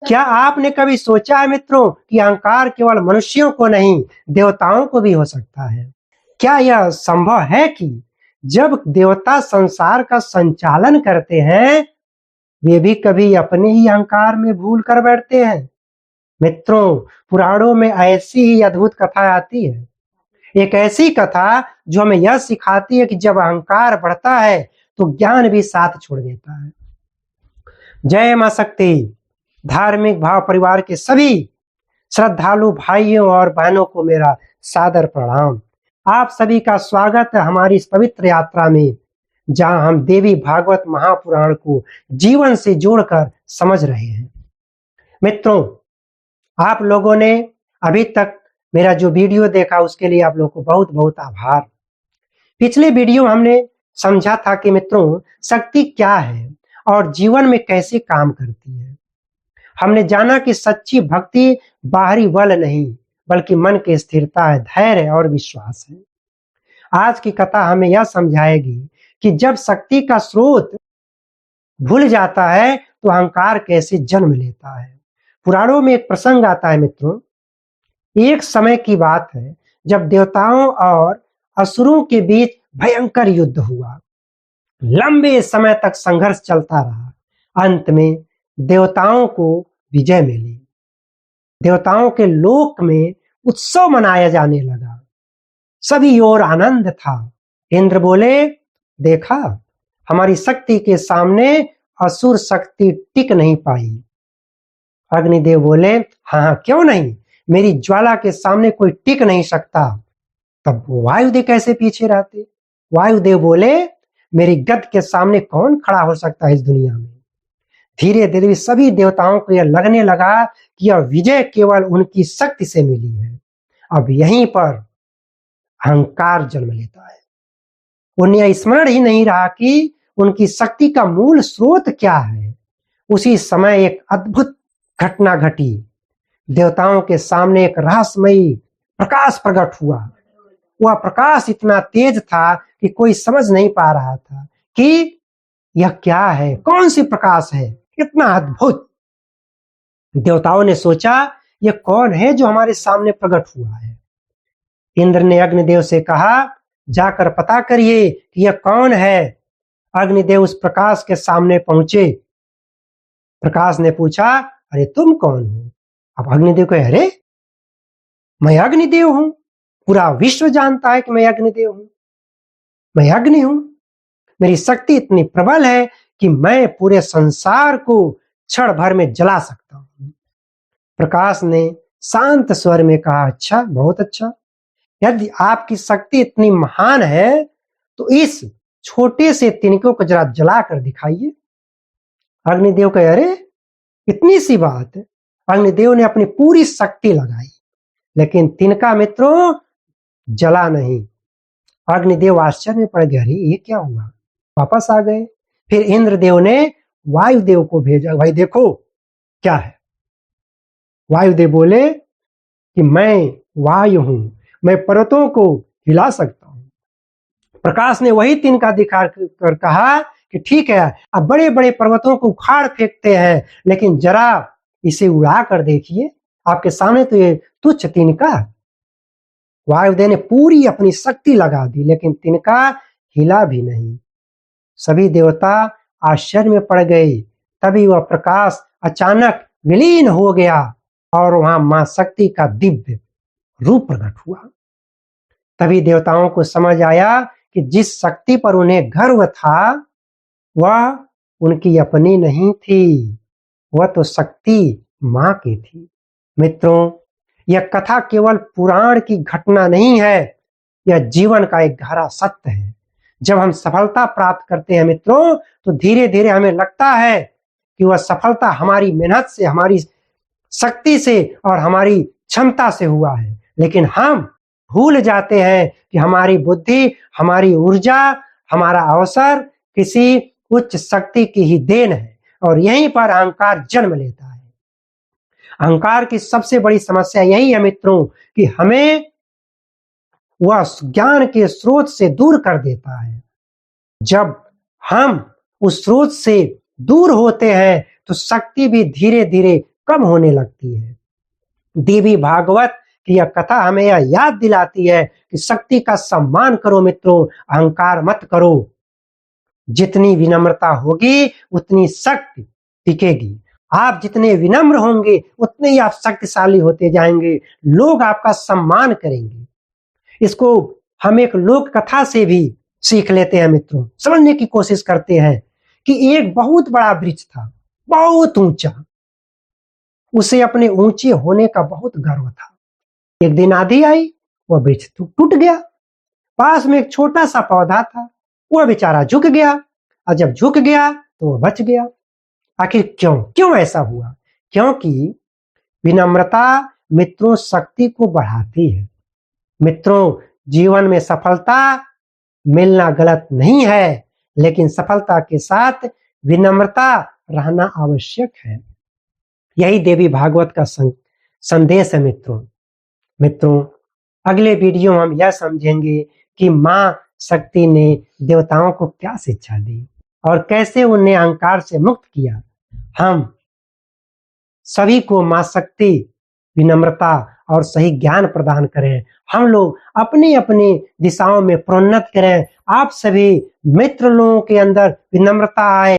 क्या आपने कभी सोचा है मित्रों कि अहंकार केवल मनुष्यों को नहीं देवताओं को भी हो सकता है? क्या यह संभव है कि जब देवता संसार का संचालन करते हैं वे भी कभी अपने ही अहंकार में भूल कर बैठते हैं? मित्रों, पुराणों में ऐसी ही अद्भुत कथा आती है। एक ऐसी कथा जो हमें यह सिखाती है कि जब अहंकार बढ़ता है तो ज्ञान भी साथ छोड़ देता है। जय मां शक्ति। धार्मिक भाव परिवार के सभी श्रद्धालु भाइयों और बहनों को मेरा सादर प्रणाम। आप सभी का स्वागत है हमारी इस पवित्र यात्रा में, जहां हम देवी भागवत महापुराण को जीवन से जोड़कर समझ रहे हैं। मित्रों, आप लोगों ने अभी तक मेरा जो वीडियो देखा उसके लिए आप लोगों को बहुत बहुत आभार। पिछले वीडियो में हमने समझा था कि मित्रों शक्ति क्या है और जीवन में कैसे काम करती है। हमने जाना कि सच्ची भक्ति बाहरी बल नहीं बल्कि मन की स्थिरता है, धैर्य और विश्वास है। आज की कथा हमें यह समझाएगी कि जब शक्ति का स्रोत भूल जाता है तो अहंकार कैसे जन्म लेता है। पुराणों में एक प्रसंग आता है मित्रों। एक समय की बात है जब देवताओं और असुरों के बीच भयंकर युद्ध हुआ। लंबे समय तक संघर्ष चलता रहा। अंत में देवताओं को विजय मिली। देवताओं के लोक में उत्सव मनाया जाने लगा। सभी ओर आनंद था। इंद्र बोले, देखा हमारी शक्ति के सामने असुर शक्ति टिक नहीं पाई। अग्निदेव बोले, हाँ क्यों नहीं, मेरी ज्वाला के सामने कोई टिक नहीं सकता। तब वायुदेव कैसे पीछे रहते। वायुदेव बोले, मेरी गद के सामने कौन खड़ा हो सकता है इस दुनिया में। धीरे धीरे सभी देवताओं को यह लगने लगा कि यह विजय केवल उनकी शक्ति से मिली है। अब यहीं पर अहंकार जन्म लेता है। उन्हें स्मरण ही नहीं रहा कि उनकी शक्ति का मूल स्रोत क्या है। उसी समय एक अद्भुत घटना घटी। देवताओं के सामने एक रहस्यमयी प्रकाश प्रकट हुआ। वह प्रकाश इतना तेज था कि कोई समझ नहीं पा रहा था कि यह क्या है, कौन सी प्रकाश है, कितना अद्भुत। देवताओं ने सोचा, यह कौन है जो हमारे सामने प्रकट हुआ है। इंद्र ने अग्निदेव से कहा, जाकर पता करिए कि यह कौन है। अग्निदेव उस प्रकाश के सामने पहुंचे। प्रकाश ने पूछा, अरे तुम कौन हो। अब अग्निदेव कहे, अरे मैं अग्निदेव हूं, पूरा विश्व जानता है कि मैं अग्निदेव हूं, मैं अग्नि हूं। मेरी शक्ति इतनी प्रबल है कि मैं पूरे संसार को क्षण भर में जला सकता हूं। प्रकाश ने शांत स्वर में कहा, अच्छा, बहुत अच्छा। यदि आपकी शक्ति इतनी महान है तो इस छोटे से तिनकों को जरा जला कर दिखाइए। अग्निदेव कहे, अरे इतनी सी बात है। अग्निदेव ने अपनी पूरी शक्ति लगाई लेकिन तिनका मित्रों जला नहीं। अग्निदेव आश्चर्य में पड़ गए, अरे ये क्या हुआ। वापस आ गए। फिर इंद्रदेव ने वायुदेव को भेजा, भाई देखो क्या है। वायुदेव बोले कि मैं वायु हूं, मैं पर्वतों को हिला सकता हूं। प्रकाश ने वही तिनका दिखा कर कहा कि ठीक है, अब बड़े बड़े पर्वतों को उखाड़ फेंकते हैं लेकिन जरा इसे उड़ा कर देखिए, आपके सामने तो ये तुच्छ तिनका। वायुदेव ने पूरी अपनी शक्ति लगा दी लेकिन तिनका हिला भी नहीं। सभी देवता आश्चर्य में पड़ गए। तभी वह प्रकाश अचानक विलीन हो गया और वहां मां शक्ति का दिव्य रूप प्रकट हुआ। तभी देवताओं को समझ आया कि जिस शक्ति पर उन्हें गर्व था वह उनकी अपनी नहीं थी, वह तो शक्ति मां की थी। मित्रों, यह कथा केवल पुराण की घटना नहीं है, यह जीवन का एक गहरा सत्य है। जब हम सफलता प्राप्त करते हैं मित्रों तो धीरे धीरे हमें लगता है कि वह सफलता हमारी मेहनत से, हमारी शक्ति से और हमारी क्षमता से हुआ है, लेकिन हम भूल जाते हैं कि हमारी बुद्धि, हमारी ऊर्जा, हमारा अवसर किसी उच्च शक्ति की ही देन है और यहीं पर अहंकार जन्म लेता है। अहंकार की सबसे बड़ी समस्या यही है मित्रों कि हमें वह ज्ञान के स्रोत से दूर कर देता है। जब हम उस स्रोत से दूर होते हैं तो शक्ति भी धीरे धीरे कम होने लगती है। देवी भागवत की यह कथा हमें यह याद दिलाती है कि शक्ति का सम्मान करो मित्रों, अहंकार मत करो। जितनी विनम्रता होगी उतनी शक्ति टिकेगी। आप जितने विनम्र होंगे उतने ही आप शक्तिशाली होते जाएंगे, लोग आपका सम्मान करेंगे। इसको हम एक लोक कथा से भी सीख लेते हैं मित्रों, समझने की कोशिश करते हैं कि एक बहुत बड़ा वृक्ष था, बहुत ऊंचा। उसे अपने ऊंचे होने का बहुत गर्व था। एक दिन आंधी आई, वह वृक्ष टूट गया। पास में एक छोटा सा पौधा था, वह बेचारा झुक गया, और जब झुक गया तो वह बच गया। आखिर क्यों क्यों ऐसा हुआ? क्योंकि विनम्रता मित्रों शक्ति को बढ़ाती है। मित्रों, जीवन में सफलता मिलना गलत नहीं है, लेकिन सफलता के साथ विनम्रता रहना आवश्यक है। यही देवी भागवत का संदेश है मित्रों, अगले वीडियो में हम यह समझेंगे कि माँ शक्ति ने देवताओं को क्या शिक्षा दी और कैसे उन्हें अहंकार से मुक्त किया। हम सभी को माँ शक्ति विनम्रता और सही ज्ञान प्रदान करें। हम लोग अपनी अपनी दिशाओं में प्रोन्नत करें। आप सभी मित्र लोगों के अंदर विनम्रता आए।